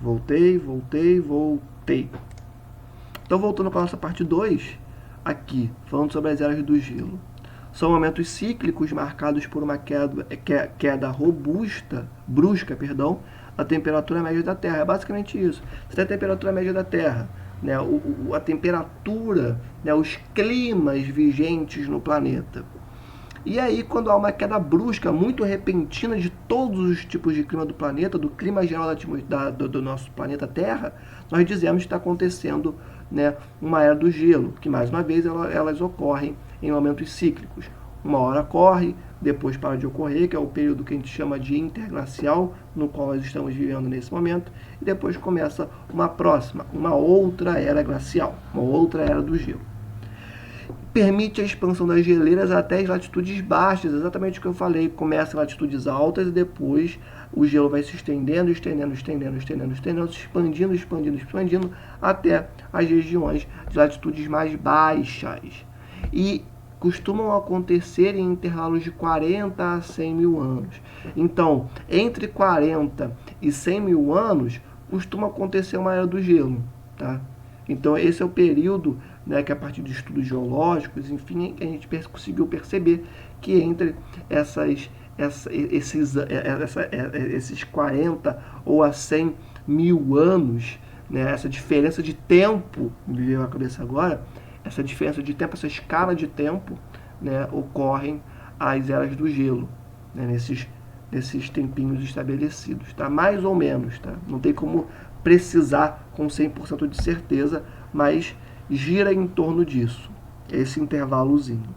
Voltei. Então, voltando para a nossa parte 2, aqui, falando sobre as eras do gelo. São momentos cíclicos marcados por uma queda brusca, da temperatura média da Terra. É basicamente isso. Você tem a temperatura média da Terra, né, a temperatura, né, os climas vigentes no planeta. E aí, quando há uma queda brusca, muito repentina de todos os tipos de clima do planeta, do clima geral do nosso planeta Terra, nós dizemos que está acontecendo, né, uma era do gelo, que mais uma vez elas ocorrem em momentos cíclicos. Uma hora ocorre, depois para de ocorrer, que é o período que a gente chama de interglacial, no qual nós estamos vivendo nesse momento, e depois começa uma outra era glacial, uma outra era do gelo. Permite a expansão das geleiras até as latitudes baixas, exatamente o que eu falei, começa em latitudes altas e depois o gelo vai se estendendo, expandindo, até as regiões de latitudes mais baixas. E costumam acontecer em intervalos de 40 a 100 mil anos. Então, entre 40 e 100 mil anos, costuma acontecer uma era do gelo, tá? Então, esse é o período, né, que a partir de estudos geológicos, enfim, a gente conseguiu perceber que entre esses 40 ou a 100 mil anos, né, essa diferença de tempo, me veio à cabeça agora, essa diferença de tempo, essa escala de tempo, né, ocorrem as eras do gelo, né, nesses tempinhos estabelecidos, tá? Mais ou menos, tá? Não tem como precisar com 100% de certeza, mas gira em torno disso, esse intervalozinho.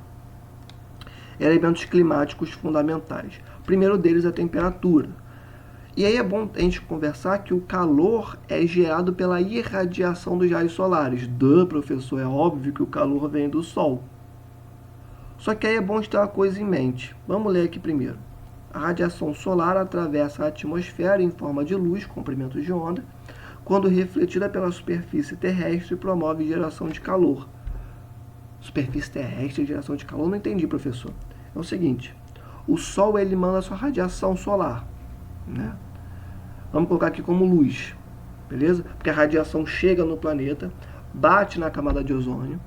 Elementos climáticos fundamentais. O primeiro deles é a temperatura. E aí é bom a gente conversar que o calor é gerado pela irradiação dos raios solares. Professor, é óbvio que o calor vem do Sol. Só que aí é bom a gente ter uma coisa em mente. Vamos ler aqui primeiro. A radiação solar atravessa a atmosfera em forma de luz, comprimentos de onda, quando refletida pela superfície terrestre, promove geração de calor. Superfície terrestre e geração de calor? Não entendi, professor. É o seguinte, o Sol ele manda a sua radiação solar, né? Vamos colocar aqui como luz, beleza? Porque a radiação chega no planeta, bate na camada de ozônio,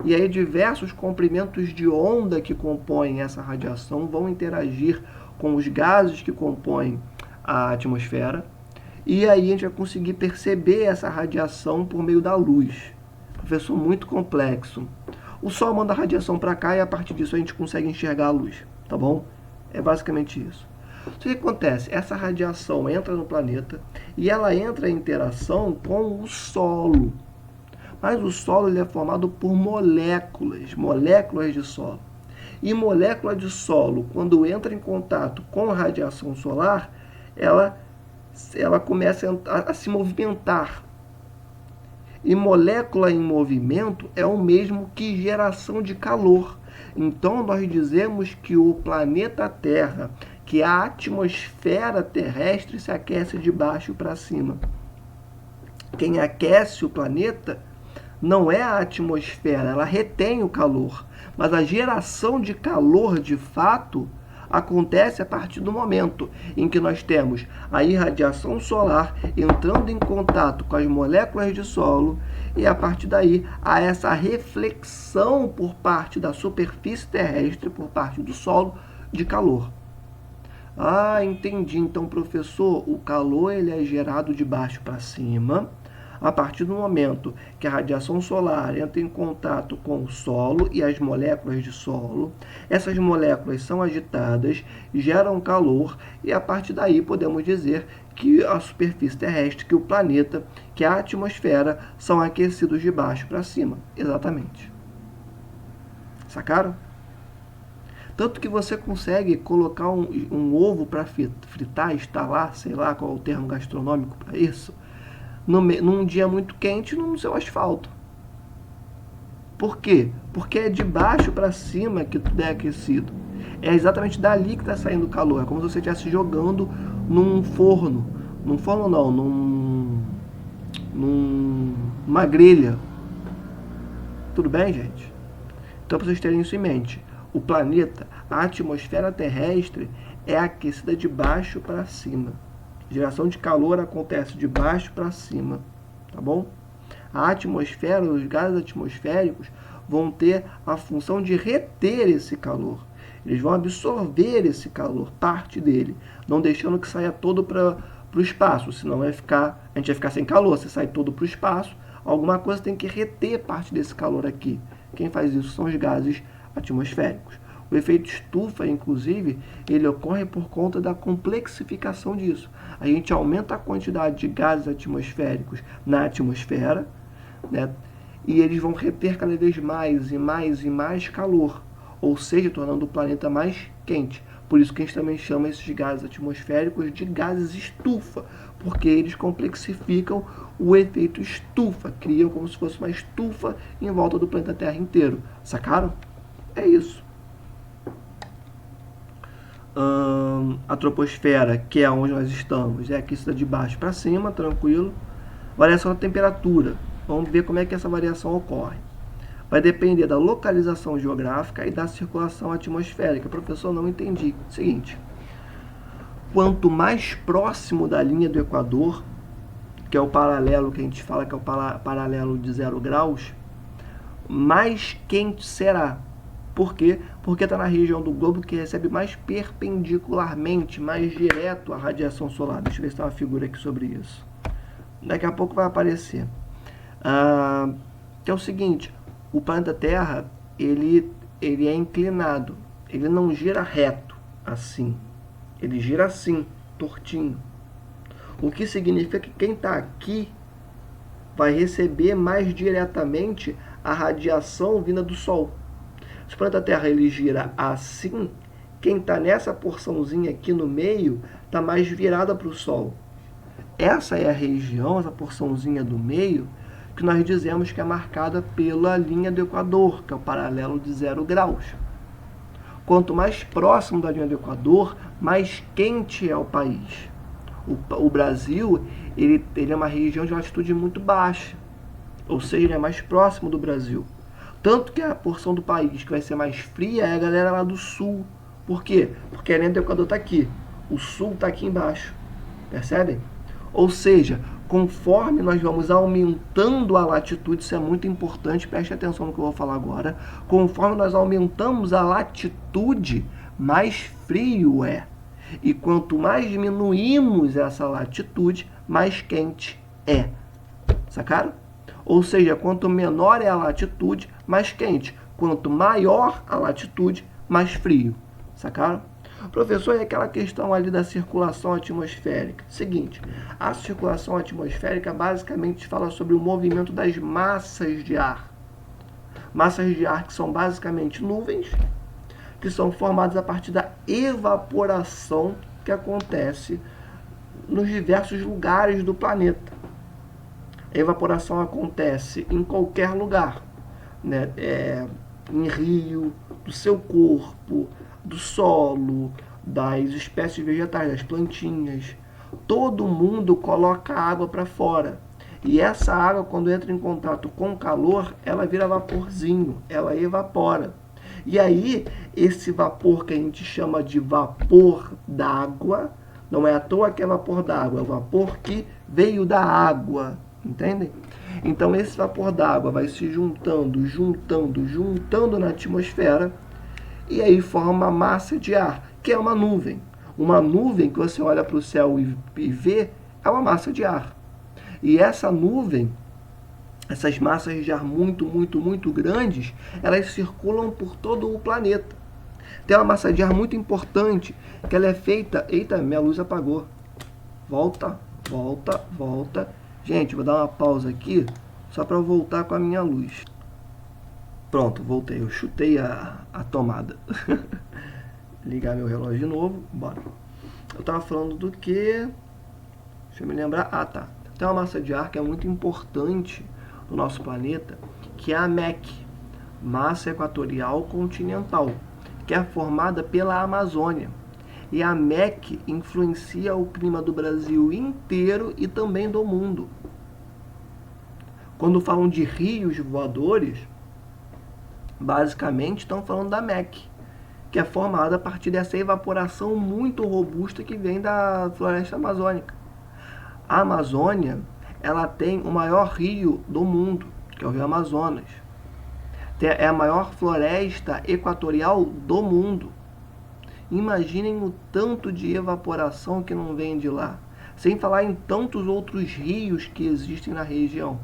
e aí diversos comprimentos de onda que compõem essa radiação vão interagir com os gases que compõem a atmosfera, e aí a gente vai conseguir perceber essa radiação por meio da luz. Professor, muito complexo. O Sol manda a radiação para cá e a partir disso a gente consegue enxergar a luz, tá bom? É basicamente isso. O que acontece? Essa radiação entra no planeta e ela entra em interação com o solo. Mas o solo ele é formado por moléculas de solo. E molécula de solo, quando entra em contato com a radiação solar, ela começa a se movimentar. E molécula em movimento é o mesmo que geração de calor. Então, nós dizemos que o planeta Terra, que a atmosfera terrestre se aquece de baixo para cima. Quem aquece o planeta não é a atmosfera, ela retém o calor. Mas a geração de calor, de fato, acontece a partir do momento em que nós temos a irradiação solar entrando em contato com as moléculas de solo e a partir daí há essa reflexão por parte da superfície terrestre, por parte do solo, de calor. Ah, entendi. Então, professor, o calor ele é gerado de baixo para cima. A partir do momento que a radiação solar entra em contato com o solo e as moléculas de solo, essas moléculas são agitadas, geram calor e a partir daí podemos dizer que a superfície terrestre, que o planeta, que a atmosfera são aquecidos de baixo para cima. Exatamente. Sacaram? Tanto que você consegue colocar um ovo para fritar, estalar, sei lá qual é o termo gastronômico para isso, num dia muito quente no seu asfalto. Por quê? Porque é de baixo para cima que tudo é aquecido. É exatamente dali que está saindo o calor. É como se você estivesse jogando num forno. Num forno não, numa grelha. Tudo bem, gente? Então, para vocês terem isso em mente, o planeta, a atmosfera terrestre é aquecida de baixo para cima. Geração de calor acontece de baixo para cima, tá bom? A atmosfera, os gases atmosféricos vão ter a função de reter esse calor. Eles vão absorver esse calor, parte dele, não deixando que saia todo para o espaço, senão a gente vai ficar sem calor. Se sai todo para o espaço, alguma coisa tem que reter parte desse calor aqui. Quem faz isso são os gases atmosféricos. O efeito estufa, inclusive, ele ocorre por conta da complexificação disso. A gente aumenta a quantidade de gases atmosféricos na atmosfera, né? E eles vão reter cada vez mais e mais e mais calor, ou seja, tornando o planeta mais quente. Por isso que a gente também chama esses gases atmosféricos de gases estufa, porque eles complexificam o efeito estufa, criam como se fosse uma estufa em volta do planeta Terra inteiro. Sacaram? É isso. A troposfera, que é onde nós estamos, é aquecida de baixo para cima, tranquilo. Variação da temperatura. Vamos ver como é que essa variação ocorre. Vai depender da localização geográfica e da circulação atmosférica. Professor, não entendi. Seguinte, quanto mais próximo da linha do Equador, que é o paralelo que a gente fala que é o paralelo de 0 graus, mais quente será. Por quê? Porque está na região do globo que recebe mais perpendicularmente, mais direto a radiação solar. Deixa eu ver se tem uma figura aqui sobre isso. Daqui a pouco vai aparecer. Que é o seguinte, o planeta Terra, ele é inclinado, ele não gira reto, assim, ele gira assim, tortinho. O que significa que quem está aqui vai receber mais diretamente a radiação vinda do Sol. Se o planeta Terra ele gira assim, quem está nessa porçãozinha aqui no meio está mais virada para o Sol. Essa é a região, essa porçãozinha do meio, que nós dizemos que é marcada pela linha do Equador, que é o paralelo de 0 graus. Quanto mais próximo da linha do Equador, mais quente é o país. O Brasil ele é uma região de latitude muito baixa, ou seja, ele é mais próximo do Brasil. Tanto que a porção do país que vai ser mais fria é a galera lá do sul. Por quê? Porque a linha do Equador está aqui, o sul está aqui embaixo. Percebem? Ou seja, conforme nós vamos aumentando a latitude, isso é muito importante, preste atenção no que eu vou falar agora, conforme nós aumentamos a latitude, mais frio é. E quanto mais diminuímos essa latitude, mais quente é. Sacaram? Ou seja, quanto menor é a latitude, mais quente. Quanto maior a latitude, mais frio. Sacaram? Professor, e aquela questão ali da circulação atmosférica? Seguinte, a circulação atmosférica basicamente fala sobre o movimento das massas de ar. Massas de ar que são basicamente nuvens, que são formadas a partir da evaporação que acontece nos diversos lugares do planeta. A evaporação acontece em qualquer lugar, né? Em rio, do seu corpo, do solo, das espécies vegetais, das plantinhas. Todo mundo coloca água para fora. E essa água, quando entra em contato com o calor, ela vira vaporzinho, ela evapora. E aí, esse vapor que a gente chama de vapor d'água, não é à toa que é vapor d'água, é o vapor que veio da água. Entendem? Então esse vapor d'água vai se juntando na atmosfera e aí forma a massa de ar, que é uma nuvem. Uma nuvem que você olha para o céu e vê é uma massa de ar. E essa nuvem, essas massas de ar muito grandes, elas circulam por todo o planeta. Tem uma massa de ar muito importante, que ela é feita... Eita, minha luz apagou. Volta. Gente, vou dar uma pausa aqui, só para voltar com a minha luz. Pronto, voltei. Eu chutei a tomada. Ligar meu relógio de novo. Bora. Eu estava falando do que... Deixa eu me lembrar. Ah, tá. Tem uma massa de ar que é muito importante no nosso planeta, que é a MEC, Massa Equatorial Continental, que é formada pela Amazônia. E a MEC influencia o clima do Brasil inteiro e também do mundo. Quando falam de rios voadores, basicamente estão falando da MEC, que é formada a partir dessa evaporação muito robusta que vem da floresta amazônica. A Amazônia, ela tem o maior rio do mundo, que é o Rio Amazonas. É a maior floresta equatorial do mundo. Imaginem o tanto de evaporação que não vem de lá. Sem falar em tantos outros rios que existem na região.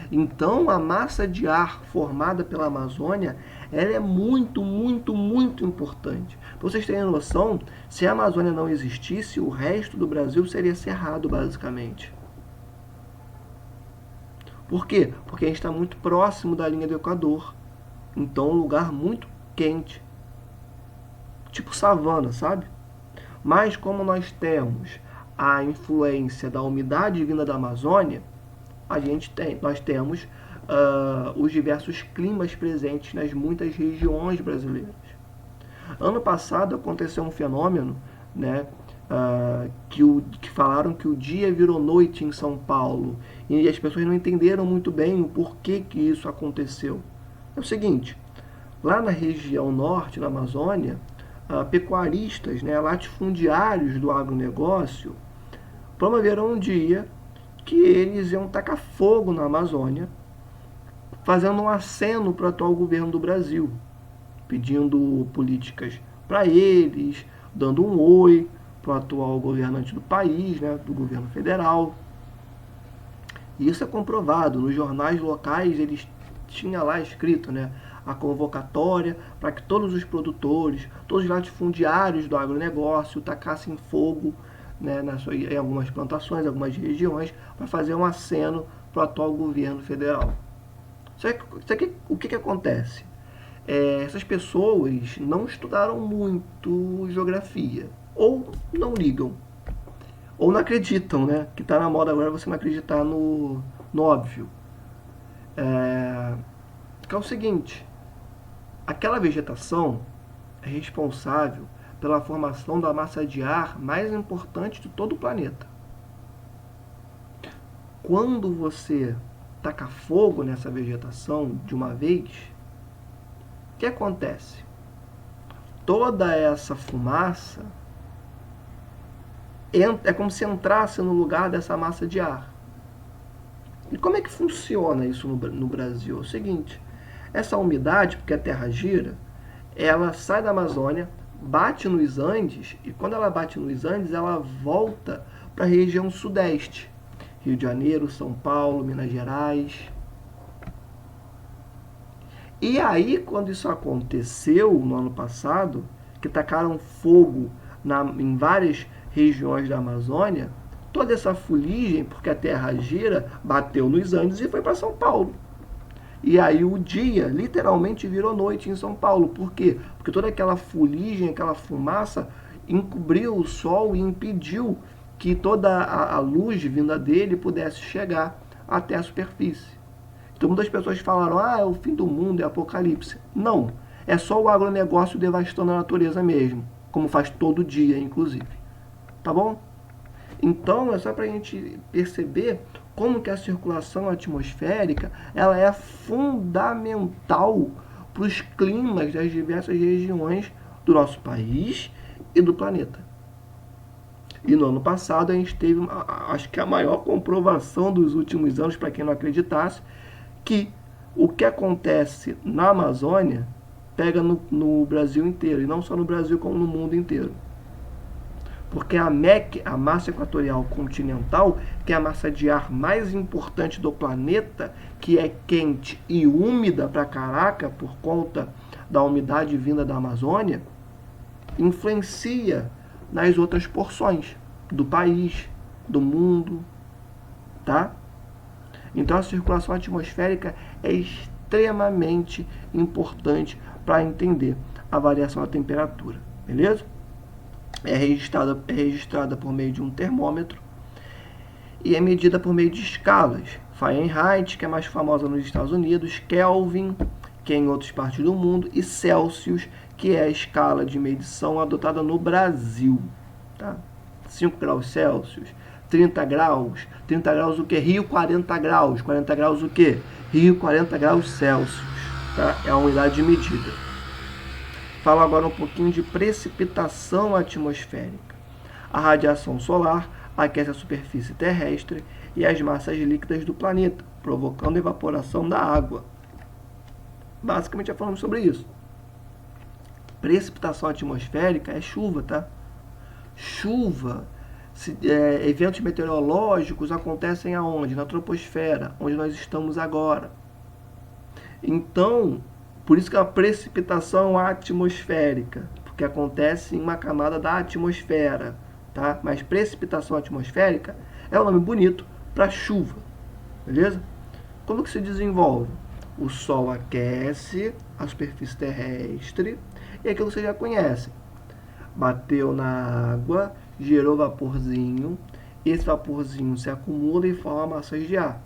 Então, a massa de ar formada pela Amazônia, ela é muito, muito, muito importante. Para vocês terem noção, se a Amazônia não existisse, o resto do Brasil seria cerrado, basicamente. Por quê? Porque a gente está muito próximo da linha do Equador. Então, é um lugar muito quente. Tipo savana, sabe? Mas como nós temos a influência da umidade vinda da Amazônia, nós temos os diversos climas presentes nas muitas regiões brasileiras. Ano passado aconteceu um fenômeno, né, que falaram que o dia virou noite em São Paulo e as pessoas não entenderam muito bem o porquê que isso aconteceu. É o seguinte, lá na região norte da Amazônia, pecuaristas, né, latifundiários do agronegócio, promoveram um dia que eles iam tacar fogo na Amazônia, fazendo um aceno para o atual governo do Brasil, pedindo políticas para eles, dando um oi para o atual governante do país, né, do governo federal. E isso é comprovado. Nos jornais locais eles tinham lá escrito, né, a convocatória para que todos os produtores, todos os latifundiários do agronegócio tacassem fogo, né, em algumas plantações, algumas regiões, para fazer um aceno para o atual governo federal. Só que o que acontece? Essas pessoas não estudaram muito geografia, ou não ligam, ou não acreditam, né? Que está na moda agora você não acreditar no óbvio. Que é o seguinte, aquela vegetação é responsável pela formação da massa de ar mais importante de todo o planeta. Quando você taca fogo nessa vegetação de uma vez, o que acontece? Toda essa fumaça é como se entrasse no lugar dessa massa de ar. E como é que funciona isso no Brasil? É o seguinte, essa umidade, porque a Terra gira, ela sai da Amazônia, bate nos Andes, e quando ela bate nos Andes, ela volta para a região sudeste. Rio de Janeiro, São Paulo, Minas Gerais. E aí, quando isso aconteceu no ano passado, que tacaram fogo em várias regiões da Amazônia, toda essa fuligem, porque a Terra gira, bateu nos Andes e foi para São Paulo. E aí o dia literalmente virou noite em São Paulo. Por quê? Porque toda aquela fuligem, aquela fumaça encobriu o sol e impediu que toda a luz vinda dele pudesse chegar até a superfície. Então muitas pessoas falaram, é o fim do mundo, é apocalipse. Não, é só o agronegócio devastando a natureza mesmo, como faz todo dia, inclusive. Tá bom? Então é só para a gente perceber como que a circulação atmosférica ela é fundamental para os climas das diversas regiões do nosso país e do planeta. E no ano passado a gente teve, acho que a maior comprovação dos últimos anos, para quem não acreditasse, que o que acontece na Amazônia pega no Brasil inteiro, e não só no Brasil como no mundo inteiro. Porque a MEC, a massa equatorial continental, que é a massa de ar mais importante do planeta, que é quente e úmida pra caraca por conta da umidade vinda da Amazônia, influencia nas outras porções do país, do mundo, tá? Então a circulação atmosférica é extremamente importante para entender a variação da temperatura, beleza? É registrada por meio de um termômetro e é medida por meio de escalas. Fahrenheit, que é mais famosa nos Estados Unidos, Kelvin, que é em outras partes do mundo, e Celsius, que é a escala de medição adotada no Brasil. Tá? 5 graus Celsius, 30 graus. 30 graus o quê? Rio 40 graus. 40 graus o quê? Rio 40 graus Celsius. Tá? É a unidade de medida. Falo agora um pouquinho de precipitação atmosférica. A radiação solar aquece a superfície terrestre e as massas líquidas do planeta, provocando evaporação da água. Basicamente já falamos sobre isso. Precipitação atmosférica é chuva, tá? Chuva, eventos meteorológicos acontecem aonde? Na troposfera, onde nós estamos agora. Então, por isso que a precipitação atmosférica, porque acontece em uma camada da atmosfera, tá? Mas precipitação atmosférica é um nome bonito para chuva, beleza? Como que se desenvolve? O Sol aquece a superfície terrestre e aquilo você já conhece. Bateu na água, gerou vaporzinho, esse vaporzinho se acumula e forma massas de ar.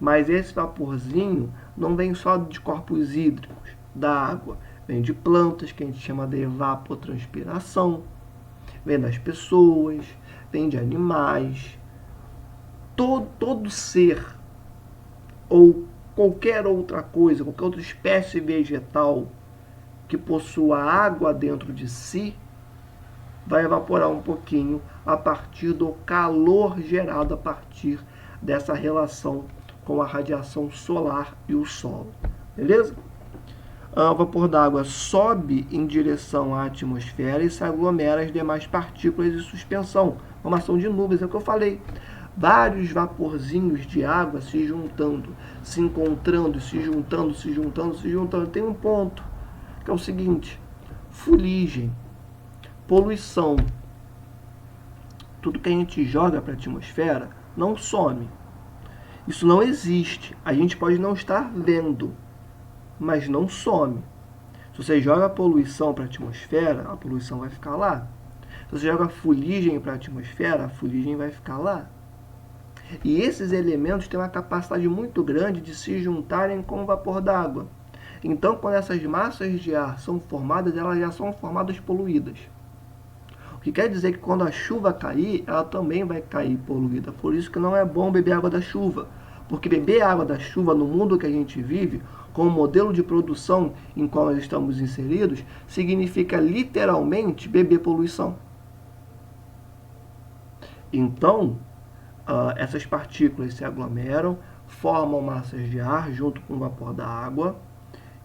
Mas esse vaporzinho não vem só de corpos hídricos, da água, vem de plantas, que a gente chama de evapotranspiração, vem das pessoas, vem de animais. Todo ser ou qualquer outra coisa, qualquer outra espécie vegetal que possua água dentro de si, vai evaporar um pouquinho a partir do calor gerado a partir dessa relação com a radiação solar e o Sol. Beleza? O vapor d'água sobe em direção à atmosfera e se aglomera às demais partículas de suspensão. Formação de nuvens, é o que eu falei. Vários vaporzinhos de água se juntando, se encontrando, se juntando, se juntando, se juntando. Tem um ponto, que é o seguinte: fuligem, poluição. Tudo que a gente joga para a atmosfera não some. Isso não existe. A gente pode não estar vendo, mas não some. Se você joga poluição para a atmosfera, a poluição vai ficar lá. Se você joga fuligem para a atmosfera, a fuligem vai ficar lá. E esses elementos têm uma capacidade muito grande de se juntarem com o vapor d'água. Então, quando essas massas de ar são formadas, elas já são formadas poluídas. O que quer dizer que quando a chuva cair, ela também vai cair poluída. Por isso que não é bom beber água da chuva. Porque beber água da chuva no mundo que a gente vive, com o modelo de produção em qual nós estamos inseridos, significa literalmente beber poluição. Então, essas partículas se aglomeram, formam massas de ar junto com o vapor da água,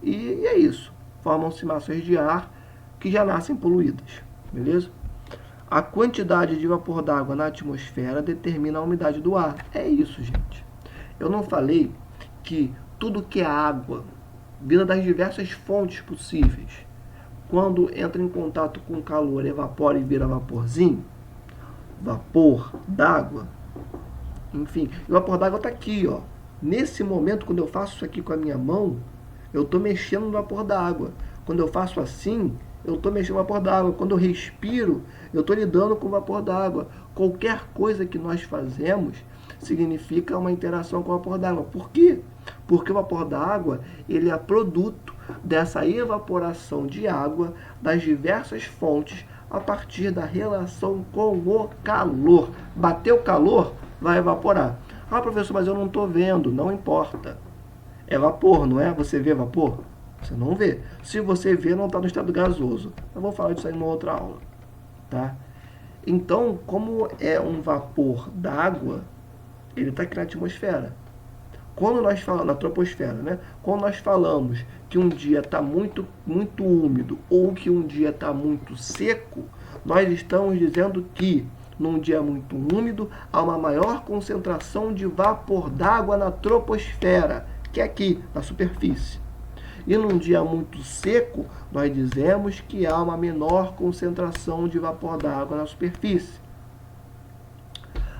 e é isso. Formam-se massas de ar que já nascem poluídas, beleza? A quantidade de vapor d'água na atmosfera determina a umidade do ar. É isso, gente. Eu não falei que tudo que é água, vinda das diversas fontes possíveis, quando entra em contato com o calor, evapora e vira vaporzinho, vapor d'água, enfim, o vapor d'água está aqui, ó. Nesse momento, quando eu faço isso aqui com a minha mão, eu estou mexendo no vapor d'água. Quando eu faço assim, eu estou mexendo no vapor d'água. Quando eu respiro, eu estou lidando com o vapor d'água. Qualquer coisa que nós fazemos significa uma interação com o vapor d'água. Por quê? Porque o vapor d'água, ele é produto dessa evaporação de água das diversas fontes a partir da relação com o calor. Bateu calor, vai evaporar. Ah, professor, mas eu não estou vendo. Não importa. É vapor, não é? Você vê vapor? Você não vê. Se você vê, não está no estado gasoso. Eu vou falar disso aí numa outra aula. Tá? Então, como é um vapor d'água, ele está aqui na atmosfera. Quando nós falamos, na troposfera, né? Quando nós falamos que um dia está muito úmido ou que um dia está muito seco, nós estamos dizendo que num dia muito úmido há uma maior concentração de vapor d'água na troposfera, que é aqui, na superfície. E num dia muito seco, nós dizemos que há uma menor concentração de vapor d'água na superfície.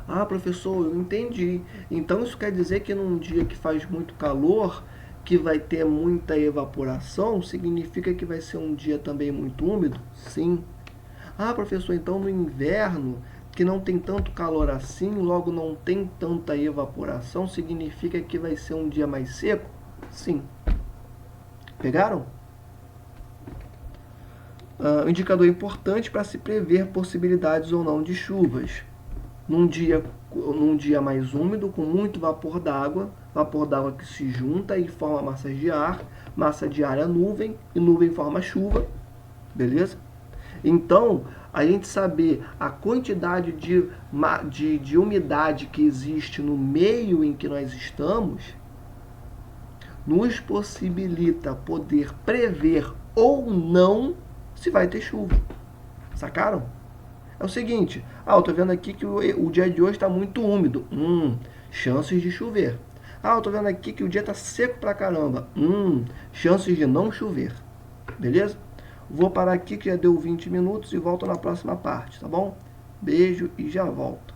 Ah, professor, eu entendi. Então isso quer dizer que num dia que faz muito calor, que vai ter muita evaporação, significa que vai ser um dia também muito úmido? Sim. Ah, professor, então no inverno, que não tem tanto calor assim, logo não tem tanta evaporação, significa que vai ser um dia mais seco? Sim. Pegaram? Um indicador importante para se prever possibilidades ou não de chuvas. Num dia mais úmido, com muito vapor d'água que se junta e forma massas de ar, massa de ar é nuvem, e nuvem forma chuva, beleza? Então, a gente saber a quantidade de umidade que existe no meio em que nós estamos, nos possibilita poder prever ou não se vai ter chuva. Sacaram? É o seguinte, eu tô vendo aqui que o dia de hoje está muito úmido. Chances de chover. Eu tô vendo aqui que o dia tá seco pra caramba. Chances de não chover. Beleza? Vou parar aqui que já deu 20 minutos e volto na próxima parte, tá bom? Beijo e já volto.